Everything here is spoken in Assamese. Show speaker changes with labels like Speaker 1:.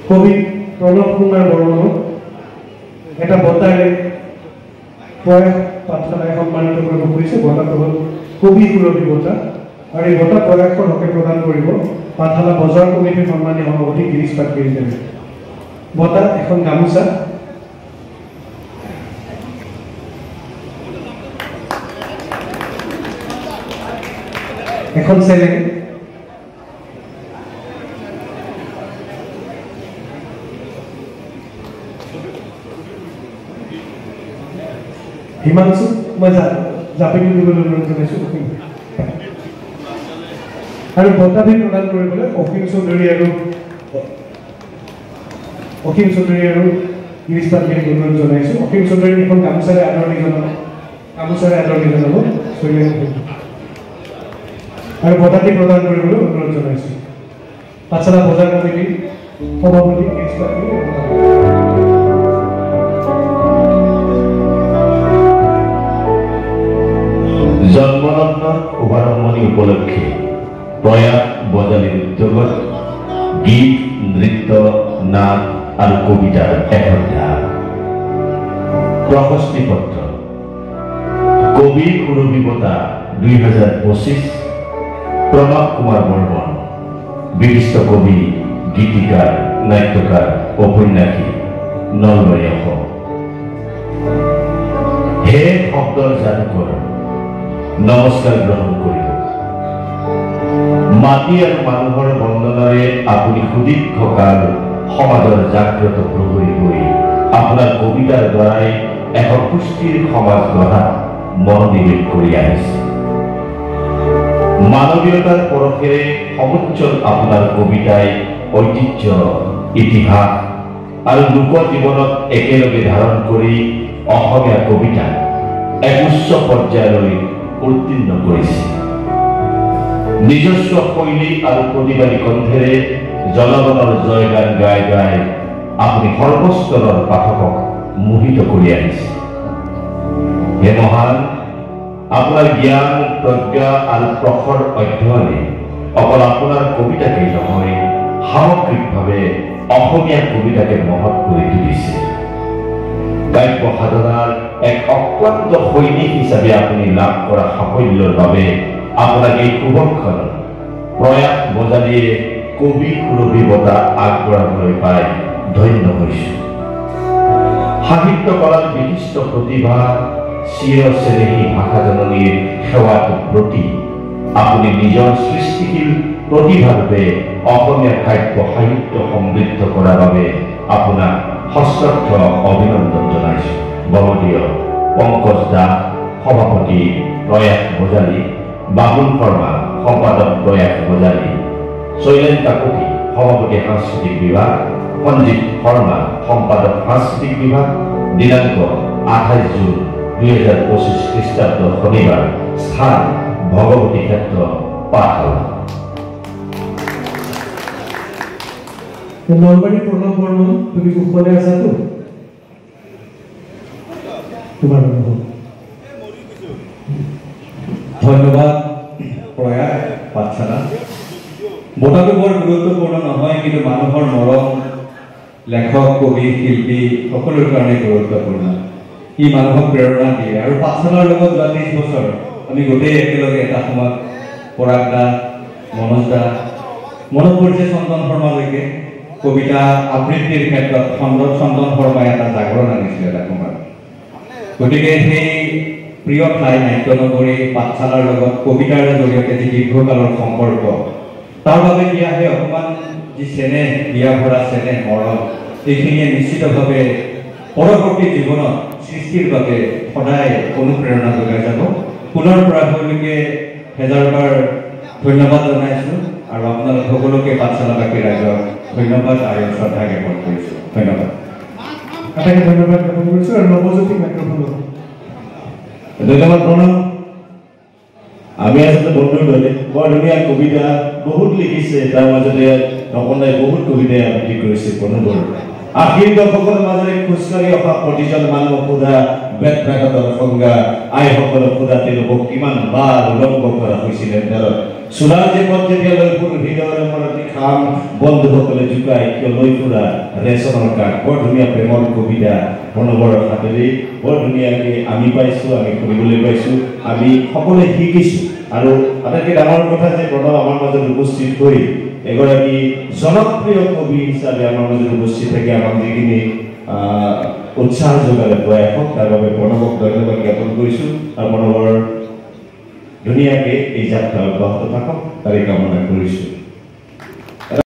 Speaker 1: কবি প্ৰণৱ কুমাৰ বৰ্মনক এটা বঁটাৰে প্ৰয়াস পাঠশালাই সন্মানিত কৰিব খুজিছে। বঁটাটো হ'ল কবি সুৰভি বঁটা আৰু এই বঁটা প্ৰয়াসৰ হকে প্ৰদান কৰিব পাঠশালা বজাৰ কমিটিৰ সন্মানীয় সভাপতি গিৰীশ পাটগিৰিদেৱে। বঁটা এখন গামোচা, এখন চেলেং, হিমাংশু মই জাপি দিবলৈ অনুৰোধ জনাইছোঁ আৰু বঁটাবিধ প্ৰদান কৰিবলৈ অসীম চৌধুৰী আৰু গিৰীশ পাটগিৰিক অনুৰোধ জনাইছোঁ। অসীম চৌধুৰী এখন গামোচাৰে আদৰণি জনাব আৰু বঁটাটি প্ৰদান কৰিবলৈ অনুৰোধ জনাইছোঁ। পাঠশালা বজাৰ কমিটিৰ সভাপতি গিৰীশ পাটগিৰি।
Speaker 2: জন্মলগ্নৰ শুভাৰম্ভণি উপলক্ষে প্ৰয়াস বজালীৰ উদ্যোগত গীত, নৃত্য, নাট আৰু কবিতাৰ এসন্ধ্যা। প্ৰশস্তি পত্ৰ কবি সুৰভি বঁটা 2025 প্ৰণৱ কুমাৰ বৰ্মন, বিশিষ্ট কবি, গীতিকাৰ, নাট্যকাৰ, ঔপন্যাসিক, নলবাৰী অসম। হে শব্দৰ যাদুকৰ, নমস্কাৰ গ্ৰহণ কৰিব। মাটি আৰু মানুহৰ বন্দনাৰে আপুনি সুদীৰ্ঘকাল সমাজৰ জাগ্ৰত প্ৰহৰী হৈ আপোনাৰ কবিতাৰ দ্বাৰাই এখন সুস্থিৰ সমাজ গঢ়াত মনোনিৱেশ কৰি আহিছে। মানৱীয়তাৰ পৰশেৰে সমুজ্জ্বল আপোনাৰ কবিতাই ঐতিহ্য, ইতিহাস আৰু লোক জীৱনত একেলগে ধাৰণ কৰি অসমীয়া কবিতা এক উচ্চ পৰ্যায়লৈ উত্তীৰ্ণ কৰিছে। নিজস্ব শৈলী আৰু প্ৰতিবাদী কণ্ঠেৰে জনগণৰ জয়গান গাই গাই আপুনি সৰ্বস্তৰৰ পাঠকক মোহিত কৰি আহিছে। হে মহান, আপোনাৰ জ্ঞান, প্ৰজ্ঞা আৰু প্ৰখৰ অধ্যয়নে অকল আপোনাৰ কবিতাকেই নহয়, সামগ্ৰিকভাৱে অসমীয়া কবিতাকে মহৎ কৰি তুলিছে। কাব্য সাধনাৰ এক অক্লান্ত সৈনিক হিচাপে আপুনি লাভ কৰা সাফল্যৰ বাবে আপোনাক এই শুভক্ষণ প্ৰয়াস বজালীয়ে কবি সুৰভি বঁটা আগবঢ়াবলৈ পাই ধন্য হৈছোঁ। সাহিত্য কলাৰ বিশিষ্ট প্ৰতিভা, চিৰচেনেহী ভাষাজননীৰ সেৱাত প্ৰতি আপুনি নিজৰ সৃষ্টিশীল প্ৰতিভাৰূপে অসমীয়া কাব্য সাহিত্য সমৃদ্ধ কৰাৰ বাবে আপোনাক সশ্ৰদ্ধ অভিনন্দন জনাইছোঁ। বহদীয় পংকজ দাস, সভাপতি প্ৰয়াস বজালী, বাবুল শৰ্মা, সম্পাদক প্ৰয়াস বজালী, শৈলেন কাকতি, সভাপতি সাংস্কৃতিক বিভাগ, সঞ্জীৱ শৰ্মা, সম্পাদক সাংস্কৃতিক বিভাগ। দিনাংক 28 জুন 2025 খ্ৰীষ্টাব্দ শনিবাৰ। স্থান ভগৱতী ক্ষেত্ৰ, পাঠশালা।
Speaker 1: নলবাৰী প্ৰণৱ বৰ্মন, তুমি কুশলে আছাতো? তোমাৰ অনুভৱ?
Speaker 3: ধন্যবাদ প্ৰয়াস পাঠশালা। বঁটাটো বৰ গুৰুত্বপূৰ্ণ নহয়, কিন্তু মানুহৰ মৰম, লেখক, কবি, শিল্পী সকলোৰ কাৰণে গুৰুত্বপূৰ্ণ। ই মানুহক প্ৰেৰণা দিয়ে। আৰু পাঠশালাৰ লগত যোৱা 30 বছৰ আমি গোটেই একেলগে এটা সময়ত পৰাগ দা, মনোজ দা, মনত পৰিছে চন্দন শৰ্মালৈকে কবিতা আবৃত্তিৰ ক্ষেত্ৰত চন্দন শৰ্মাই এটা জাগৰণ আনিছিল এটা সময়ত। গতিকে সেই প্ৰিয় ঠাই নাট্যনগৰী পাঠশালাৰ লগত কবিতাৰ জৰিয়তে যি দীৰ্ঘকালৰ সম্পৰ্ক, তাৰ বাবে দিয়াহে অকণমান যি চেনেহ, বিয়া ভৰা চেনেহ, মৰম, এইখিনিয়ে নিশ্চিতভাৱে পৰৱৰ্তী জীৱনত সৃষ্টিৰ বাবে সদায় অনুপ্ৰেৰণা যোগাই যাব। পুনৰ প্ৰয়াসলৈকে হেজাৰবাৰ ধন্যবাদ জনাইছোঁ আৰু আপোনালোক সকলোকে পাঠশালাবাসী ৰাইজক ধন্যবাদ আৰু শ্ৰদ্ধা জ্ঞাপন কৰিছোঁ। ধন্যবাদ।
Speaker 1: আটাইকে ধন্যবাদ জ্ঞাপন কৰিছোঁ আৰু নৱজ্যোতি মাইক্ৰফোন।
Speaker 2: ধন্যবাদ প্ৰণৱ। আমি আচলতে বন্ধুৰ দৰে বৰ ধুনীয়া কবিতা বহুত লিখিছে, তাৰ মাজতে নকন্দাই বহুত কবিতাই আবৃত্তি কৰিছে প্ৰণৱৰ। আশীৰ দশকৰ মাজেৰে খোজকাঢ়ি অহা প্ৰতিজন মানুহক সোধা বেদভ্ৰাগতৰ সংজ্ঞা, আইসকলক সোধা তেওঁলোকক কিমান বাৰ উলংঘ কৰা হৈছিল। চোলাৰ জেপত যেতিয়া লৈ ফুৰো হৃদয়ৰ মৰতি খাম বন্ধুসকলে জোকাই কিয় লৈ ফুৰা ৰেচনৰ কাৰ্ড বৰ ধুনীয়া প্ৰেমৰ কবিতা প্ৰণৱৰ হাতেৰে বৰ ধুনীয়াকৈ আমি পাইছোঁ আমি শুনিবলৈ পাইছোঁ আমি সকলোৱে শিকিছোঁ আৰু আটাইতকৈ ডাঙৰ কথা যে প্ৰণৱ আমাৰ মাজত উপস্থিত হৈ এগৰাকী জনপ্ৰিয় কবি হিচাপে আমাৰ মাজত উপস্থিত থাকে আমাক যিখিনি উৎসাহ যোগালে প্ৰয়াসক তাৰ বাবে প্ৰণৱক ধন্যবাদ জ্ঞাপন কৰিছোঁ আৰু প্ৰণৱৰ ধুনীয়াকৈ এই যাত্ৰা অব্যাহত থাকক তাৰে কামনা কৰিছোঁ।